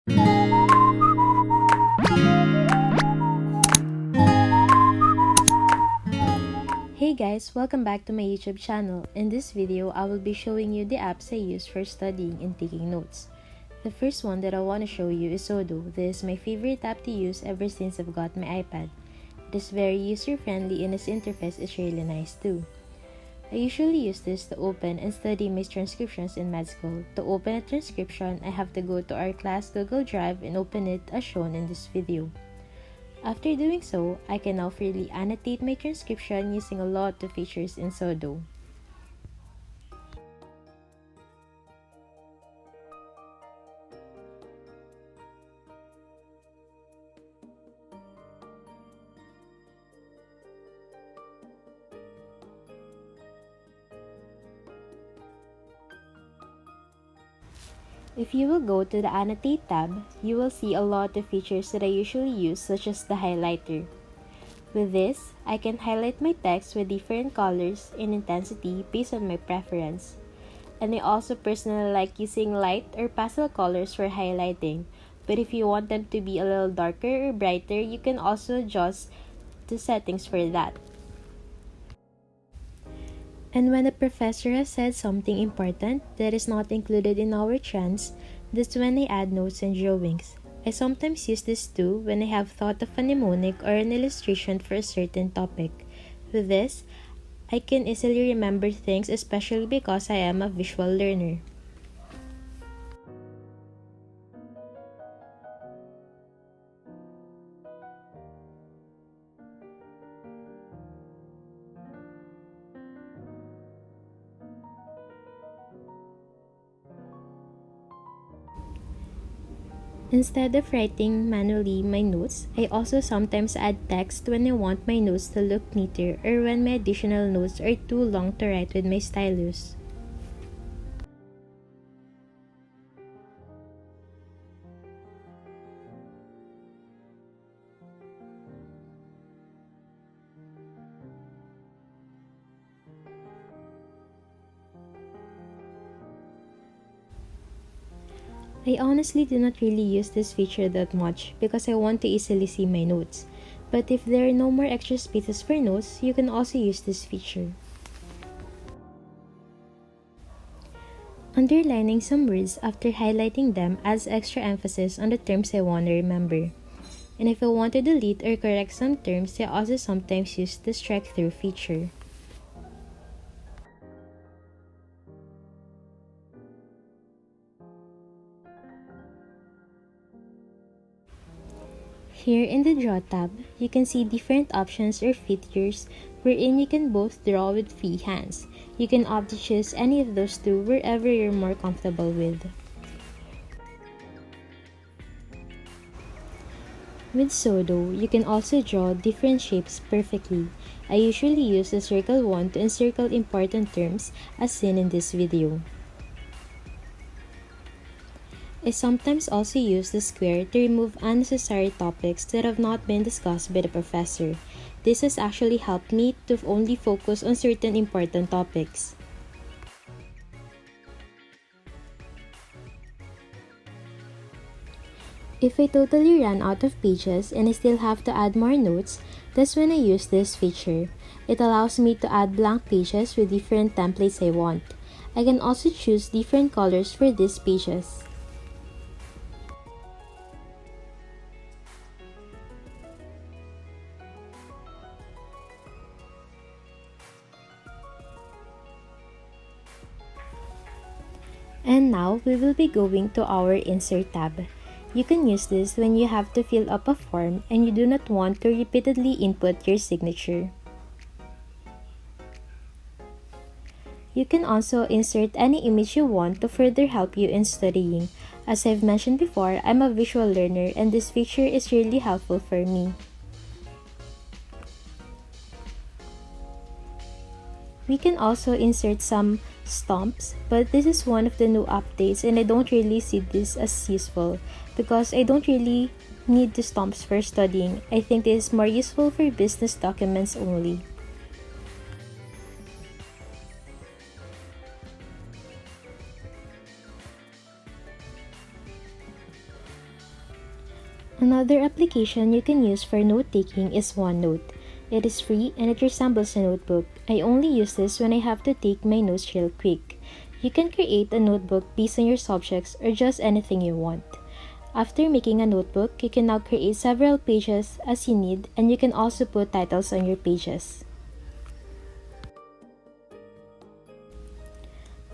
Hey guys, welcome back to my YouTube channel. In this video, I will be showing you the apps I use for studying and taking notes. The first one that I want to show you is XODO. This is my favorite app to use ever since I've got my iPad. It is very user-friendly and its interface is really nice too. I usually use this to open and study my transcriptions in med school. To open a transcription, I have to go to our class Google Drive and open it as shown in this video. After doing so, I can now freely annotate my transcription using a lot of features in XODO. If you will go to the Annotate tab, you will see a lot of features that I usually use, such as the highlighter. With this, I can highlight my text with different colors and intensity based on my preference. And I also personally like using light or pastel colors for highlighting, but if you want them to be a little darker or brighter, you can also adjust the settings for that. And when a professor has said something important that is not included in our trends, that's when I add notes and drawings. I sometimes use this too when I have thought of a mnemonic or an illustration for a certain topic. With this, I can easily remember things, especially because I am a visual learner. Instead of writing manually my notes, I also sometimes add text when I want my notes to look neater or when my additional notes are too long to write with my stylus. I honestly do not really use this feature that much because I want to easily see my notes. But if there are no more extra spaces for notes, you can also use this feature. Underlining some words after highlighting them adds extra emphasis on the terms I want to remember. And if I want to delete or correct some terms, I also sometimes use the strike through feature. Here in the Draw tab, you can see different options or features wherein you can both draw with free hands. You can opt to choose any of those two wherever you're more comfortable with. With XODO, you can also draw different shapes perfectly. I usually use the circle one to encircle important terms as seen in this video. I sometimes also use the square to remove unnecessary topics that have not been discussed by the professor. This has actually helped me to only focus on certain important topics. If I totally run out of pages and I still have to add more notes, that's when I use this feature. It allows me to add blank pages with different templates I want. I can also choose different colors for these pages. And now, we will be going to our Insert tab. You can use this when you have to fill up a form and you do not want to repeatedly input your signature. You can also insert any image you want to further help you in studying. As I've mentioned before, I'm a visual learner and this feature is really helpful for me. We can also insert some stumps, but this is one of the new updates and I don't really see this as useful because I don't really need the stumps for studying. I think this is more useful for business documents only. Another application you can use for note-taking is OneNote. It is free and it resembles a notebook. I only use this when I have to take my notes real quick. You can create a notebook based on your subjects or just anything you want. After making a notebook, you can now create several pages as you need, and you can also put titles on your pages.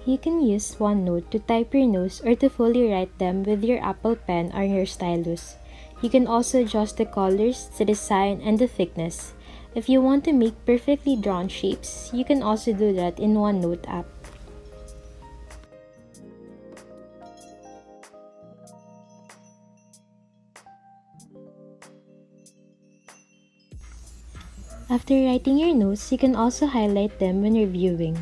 You can use OneNote to type your notes or to fully write them with your Apple Pen or your stylus. You can also adjust the colors, the design, and the thickness. If you want to make perfectly drawn shapes, you can also do that in OneNote app. After writing your notes, you can also highlight them when reviewing.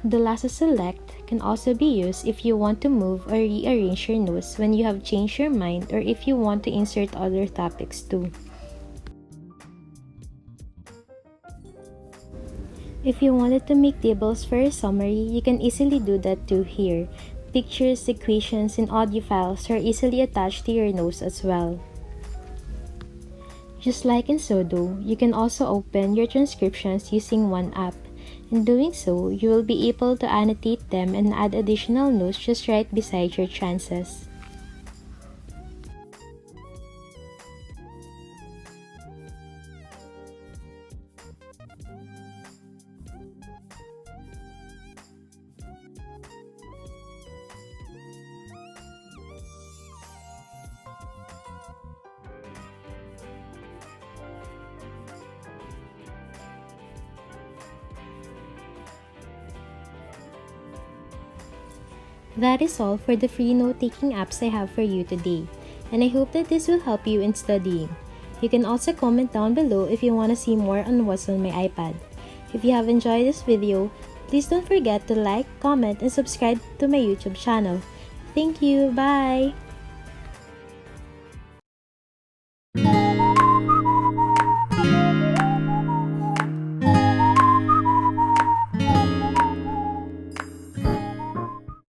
The lasso select can also be used if you want to move or rearrange your notes when you have changed your mind or if you want to insert other topics too. If you wanted to make tables for a summary, you can easily do that too here. Pictures, equations, and audio files are easily attached to your notes as well. Just like in XODO, you can also open your transcriptions using one app. In doing so, you will be able to annotate them and add additional notes just right beside your trances. That is all for the free note-taking apps I have for you today, and I hope that this will help you in studying. You can also comment down below if you want to see more on what's on my iPad. If you have enjoyed this video, please don't forget to like, comment, and subscribe to my YouTube channel. Thank you, bye!